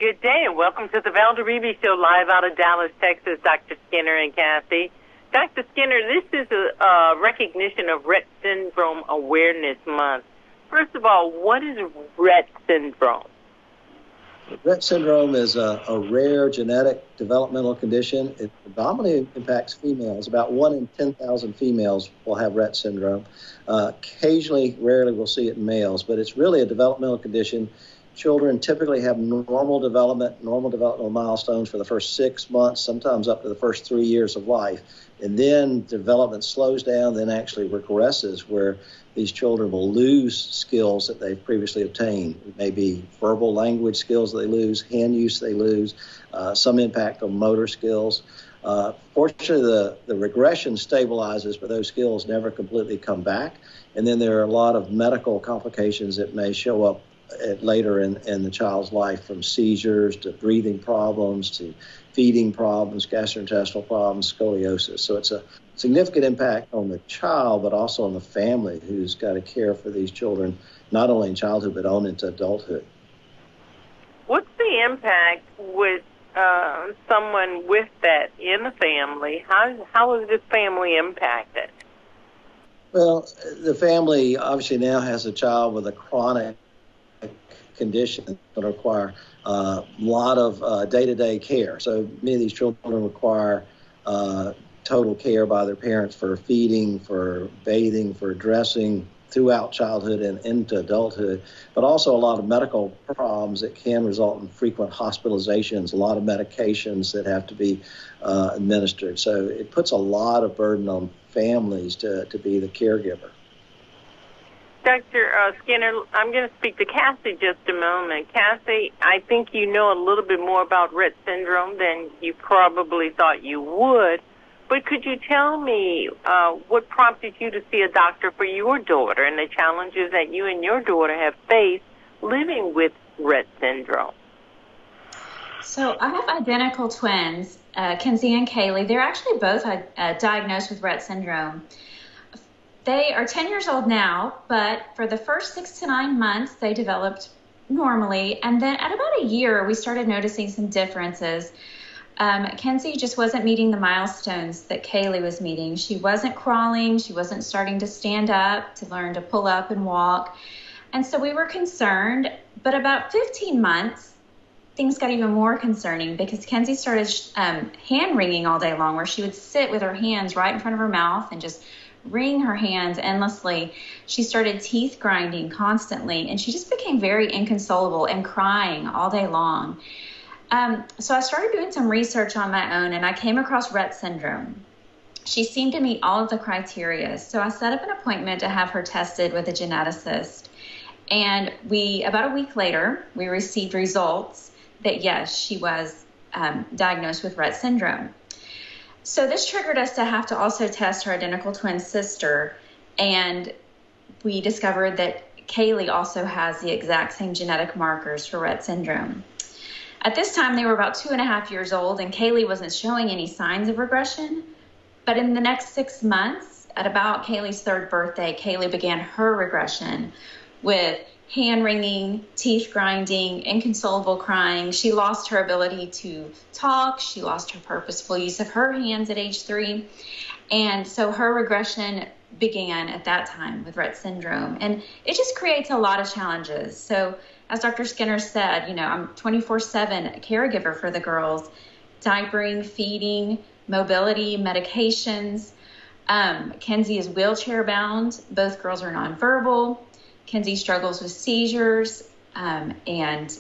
Good day, and welcome to the Val DeRebe Show, live out of Dallas, Texas. Dr. Skinner and Kathy. Dr. Skinner, this is a recognition of Rett Syndrome Awareness Month. First of all, what is Rett Syndrome? Rett syndrome is a rare genetic developmental condition. It predominantly impacts females. About 1 in 10,000 females will have Rett syndrome. Occasionally, rarely, we'll see it in males, but it's really a developmental condition. Children typically have normal developmental milestones for the first 6 months, sometimes up to the first 3 years of life. And then development slows down, then actually regresses, where these children will lose skills that they've previously obtained. It may be verbal language skills they lose, hand use they lose, some impact on motor skills. Fortunately, the regression stabilizes, but those skills never completely come back. And then there are a lot of medical complications that may show up later in the child's life, from seizures to breathing problems to feeding problems, gastrointestinal problems, scoliosis. So it's a significant impact on the child, but also on the family who's got to care for these children, not only in childhood, but on into adulthood. What's the impact with someone with that in the family? How is this family impacted? Well, the family obviously now has a child with a chronic condition that will require a lot of day-to-day care. So many of these children require total care by their parents for feeding, for bathing, for dressing throughout childhood and into adulthood, but also a lot of medical problems that can result in frequent hospitalizations, a lot of medications that have to be administered. So it puts a lot of burden on families to be the caregiver. Dr. Skinner, I'm going to speak to Kathy just a moment. Kathy, I think you know a little bit more about Rett syndrome than you probably thought you would, but could you tell me what prompted you to see a doctor for your daughter and the challenges that you and your daughter have faced living with Rett syndrome? So I have identical twins, Kenzie and Kaylee. They're actually both diagnosed with Rett syndrome. They are 10 years old now, but for the first 6 to 9 months, they developed normally. And then at about a year, we started noticing some differences. Kenzie just wasn't meeting the milestones that Kaylee was meeting. She wasn't crawling. She wasn't starting to stand up, to learn to pull up and walk. And so we were concerned. But about 15 months, things got even more concerning because Kenzie started hand wringing all day long, where she would sit with her hands right in front of her mouth and just wring her hands endlessly. She started teeth grinding constantly, and she just became very inconsolable and crying all day long. So I started doing some research on my own, and I came across Rett syndrome. She seemed to meet all of the criteria, so I set up an appointment to have her tested with a geneticist. And about a week later, we received results that, yes, she was diagnosed with Rett syndrome. So this triggered us to have to also test her identical twin sister, and we discovered that Kaylee also has the exact same genetic markers for Rett syndrome. At this time, they were about 2.5 years old, and Kaylee wasn't showing any signs of regression. But in the next 6 months, at about Kaylee's 3rd birthday, Kaylee began her regression with hand wringing, teeth grinding, inconsolable crying. She lost her ability to talk. She lost her purposeful use of her hands at age 3. And so her regression began at that time with Rett syndrome. And it just creates a lot of challenges. So as Dr. Skinner said, I'm 24/7 caregiver for the girls, diapering, feeding, mobility, medications. Kenzie is wheelchair bound. Both girls are nonverbal. Kenzie struggles with seizures and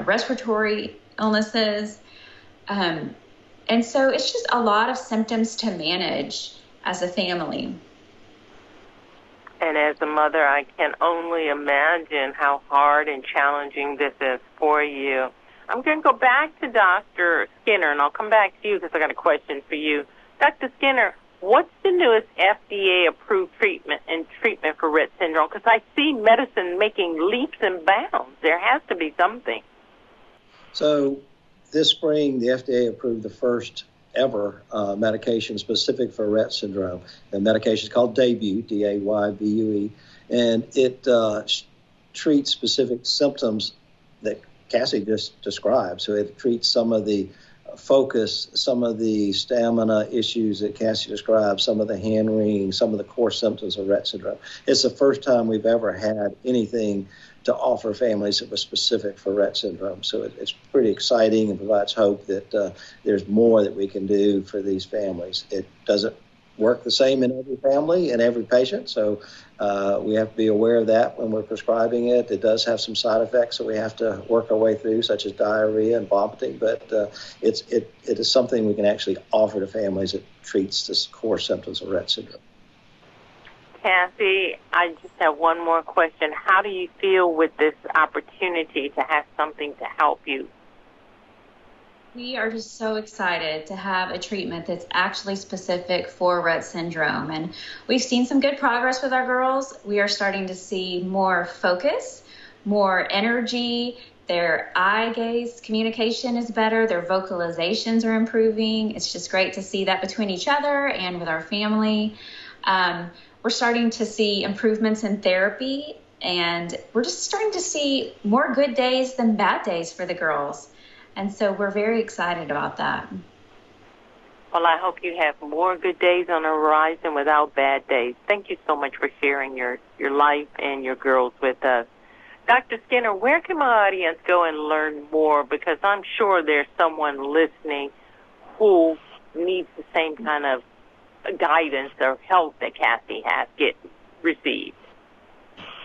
respiratory illnesses. And so it's just a lot of symptoms to manage as a family. And as a mother, I can only imagine how hard and challenging this is for you. I'm going to go back to Dr. Skinner, and I'll come back to you because I got a question for you. Dr. Skinner, what's the newest FDA-approved treatment for Rett syndrome? Because I see medicine making leaps and bounds. There has to be something. So this spring, the FDA approved the first ever medication specific for Rett syndrome. The medication is called Daybue, D-A-Y-B-U-E, and it treats specific symptoms that Cassie just described. So it treats some of the focus, some of the stamina issues that Cassie described, some of the hand wringing, some of the core symptoms of Rett syndrome. It's the first time we've ever had anything to offer families that was specific for Rett syndrome. So it's pretty exciting and provides hope that there's more that we can do for these families. It doesn't work the same in every family and every patient, so we have to be aware of that when we're prescribing it. It does have some side effects that we have to work our way through, such as diarrhea and vomiting, but it is something we can actually offer to families that treats the core symptoms of Rett syndrome. Kathy, I just have one more question. How do you feel with this opportunity to have something to help you? We are just so excited to have a treatment that's actually specific for Rett syndrome. And we've seen some good progress with our girls. We are starting to see more focus, more energy. Their eye gaze communication is better. Their vocalizations are improving. It's just great to see that between each other and with our family. We're starting to see improvements in therapy, and we're just starting to see more good days than bad days for the girls. And so we're very excited about that. Well, I hope you have more good days on the horizon without bad days. Thank you so much for sharing your life and your girls with us. Dr. Skinner, where can my audience go and learn more? Because I'm sure there's someone listening who needs the same kind of guidance or help that Kathy has received.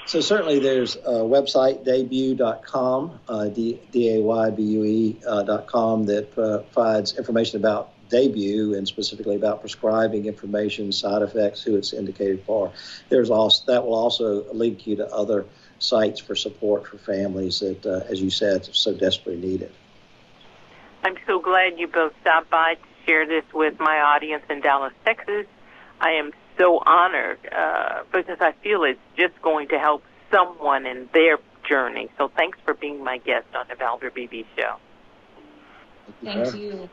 So certainly there's a website, daybue.com, daybue.com, that provides information about Daybue and specifically about prescribing information, side effects, who it's indicated for. That will also link you to other sites for support for families that, as you said, so desperately needed. I'm so glad you both stopped by to share this with my audience in Dallas, Texas. I am so honored because I feel it's just going to help someone in their journey. So thanks for being my guest on the Valder Beebe Show. Thank you.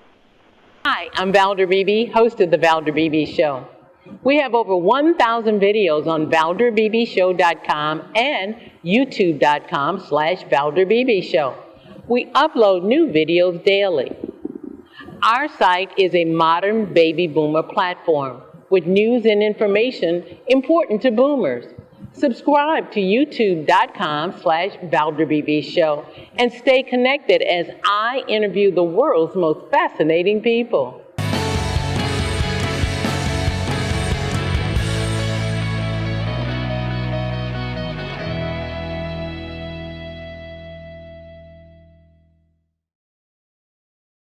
Hi, I'm Valder Beebe, host of the Valder Beebe Show. We have over 1,000 videos on ValderBeebeShow.com and YouTube.com/Valder Beebe Show. We upload new videos daily. Our site is a modern baby boomer platform with news and information important to boomers. Subscribe to YouTube.com/Valder Beebe Show and stay connected as I interview the world's most fascinating people.